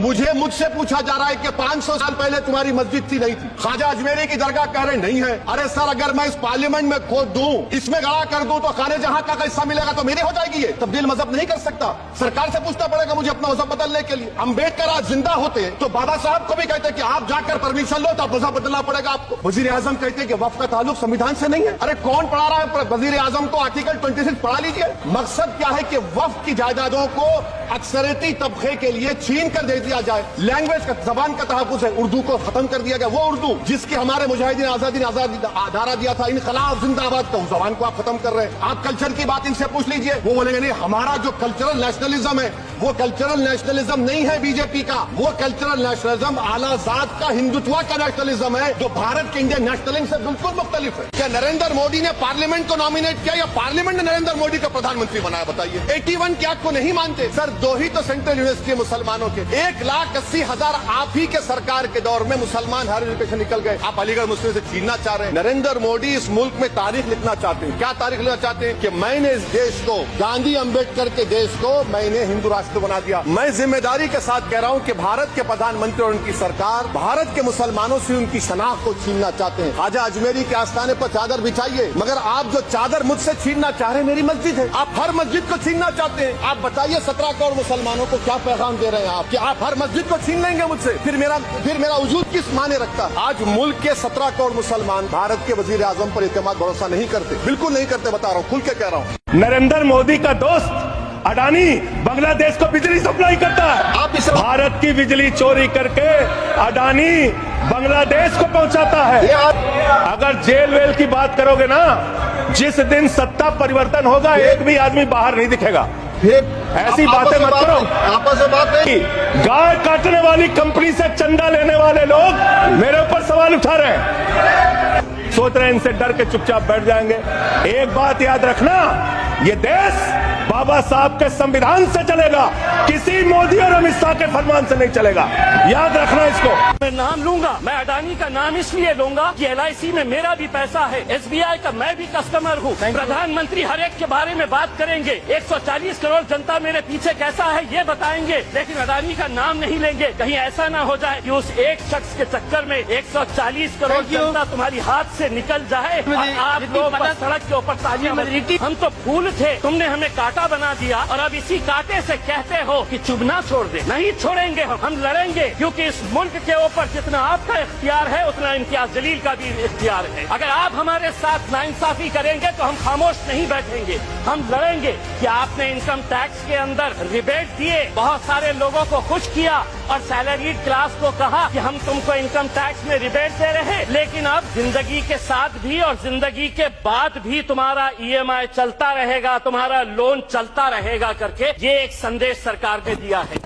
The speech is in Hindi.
मुझे मुझसे पूछा जा रहा है कि 500 साल पहले तुम्हारी मस्जिद थी नहीं थी, ख्वाजा अजमेरी की दरगाह कह रहे नहीं है। अरे सर, अगर मैं इस पार्लियामेंट में खोद दूं, इसमें गड़ा कर दूं, तो खाने जहां का हिस्सा मिलेगा तो मेरी हो जाएगी। ये तब्दील मजहब नहीं कर सकता, सरकार से पूछना पड़ेगा मुझे अपना मजहब बदलने के लिए। अम्बेडकर आज जिंदा होते तो बाबा साहब को भी कहते कि आप जाकर परमिशन लो, तो मजहब बदलना पड़ेगा आपको। वजीर आजम कहते कि वक्फ का ताल्लुक संविधान से नहीं है। अरे कौन पढ़ा रहा है वजीर आजम को? आर्टिकल 26 पढ़ा लीजिए। मकसद क्या है कि वक्फ की जायदादों को अक्सरियती तबके के लिए छीन कर दे दिया जाए। लैंग्वेज का, जबान का तहफ़्फ़ुज़ है, उर्दू को खत्म कर दिया गया। वो उर्दू जिसके हमारे मुजाहिदीन आजादी धारा दिया था, इनकलाब जिंदाबाद का, उस जबान को आप खत्म कर रहे हैं। आप कल्चर की बात इनसे पूछ लीजिए, वो बोलेंगे नहीं, हमारा जो कल्चरल नेशनलिज्म है वो कल्चरल नेशनलिज्म नहीं है बीजेपी का। वो कल्चरल नेशनलिज्म आलाजाद का हिंदुत्व का नेशनलिज्म है, जो भारत के इंडियन नेशनलिज्म से बिल्कुल मुख्तलिफ है। क्या नरेंद्र मोदी ने पार्लियामेंट को नॉमिनेट किया या पार्लियामेंट ने नरेंद्र मोदी को प्रधानमंत्री बनाया? बताइए। 81 की एक्ट को नहीं मानते सर। 2 ही तो सेंट्रल यूनिवर्सिटी मुसलमानों के, 1,80,000 आप ही के सरकार के दौर में मुसलमान हायर एजुकेशन निकल गए। आप अलीगढ़ मुस्लिम से छीनना चाह रहे हैं। नरेंद्र मोदी इस मुल्क में तारीख लिखना चाहते हैं। क्या तारीख लिखना चाहते हैं? कि मैंने इस देश को, गांधी अम्बेडकर के देश को मैंने हिंदू राष्ट्र बना दिया। मैं जिम्मेदारी के साथ कह रहा हूं कि भारत के प्रधानमंत्री और उनकी सरकार भारत के मुसलमानों से उनकी शनाख्त को छीनना चाहते हैं। ख्वाजा अजमेरी के आस्थाने पर चादर बिछाइए, मगर आप जो चादर मुझसे छीनना चाह रहे हैं, मेरी मस्जिद है, आप हर मस्जिद को छीनना चाहते हैं। आप बताइए 17 करोड़ मुसलमानों को क्या पैगाम दे रहे हैं आप, कि आप हर मस्जिद को छीन लेंगे मुझसे? फिर मेरा वजूद किस माने रखता? आज मुल्क के 17 करोड़ मुसलमान भारत के वजीर आजम पर इत्मीनान भरोसा नहीं करते, बिल्कुल नहीं करते। बता रहा हूँ, खुल के कह रहा हूँ। नरेंद्र मोदी का दोस्त अडानी बांग्लादेश को बिजली सप्लाई करता है। आप इस भारत की बिजली चोरी करके अडानी बांग्लादेश को पहुंचाता है। अगर जेल वेल की बात करोगे ना, जिस दिन सत्ता परिवर्तन होगा, एक भी आदमी बाहर नहीं दिखेगा। ऐसी बातें मत करो, आपस में बात नहीं। गाय काटने वाली कंपनी से चंदा लेने वाले लोग मेरे ऊपर सवाल उठा रहे हैं, सोच रहे हैं इनसे डर के चुपचाप बैठ जाएंगे। एक बात याद रखना, ये देश बाबा साहब के संविधान से चलेगा, किसी मोदी और अमित शाह के फरमान से नहीं चलेगा। याद रखना इसको। मैं नाम लूंगा, मैं अडानी का नाम इसलिए लूंगा कि LIC में मेरा भी पैसा है, SBI का मैं भी कस्टमर हूँ। प्रधानमंत्री हर एक के बारे में बात करेंगे, 140 करोड़ जनता मेरे पीछे कैसा है ये बताएंगे, लेकिन अडानी का नाम नहीं लेंगे। कहीं ऐसा ना हो जाए कि उस एक शख्स के चक्कर में 140 करोड़ जनता तुम्हारी हाथ से निकल जाए और आप लोग सड़क के ऊपर तालियां बजाएं। हम तो फूल थे, तुमने हमें काटा बना दिया और अब इसी कांटे से कहते हो कि चुभना छोड़ दे। नहीं छोड़ेंगे, हम लड़ेंगे, क्योंकि इस मुल्क के ऊपर जितना आपका इख्तियार है उतना इम्तियाज जलील का भी इख्तियार है। अगर आप हमारे साथ नाइंसाफी करेंगे तो हम खामोश नहीं बैठेंगे, हम लड़ेंगे। कि आपने इनकम टैक्स के अंदर रिबेट दिए, बहुत सारे लोगों को खुश किया और सैलरीड क्लास को कहा कि हम तुमको इनकम टैक्स में रिबेट दे रहे, लेकिन अब जिंदगी के साथ भी और जिंदगी के बाद भी तुम्हारा EMI चलता रहेगा, तुम्हारा लोन चलता रहेगा करके ये एक संदेश सरकार ने दिया है।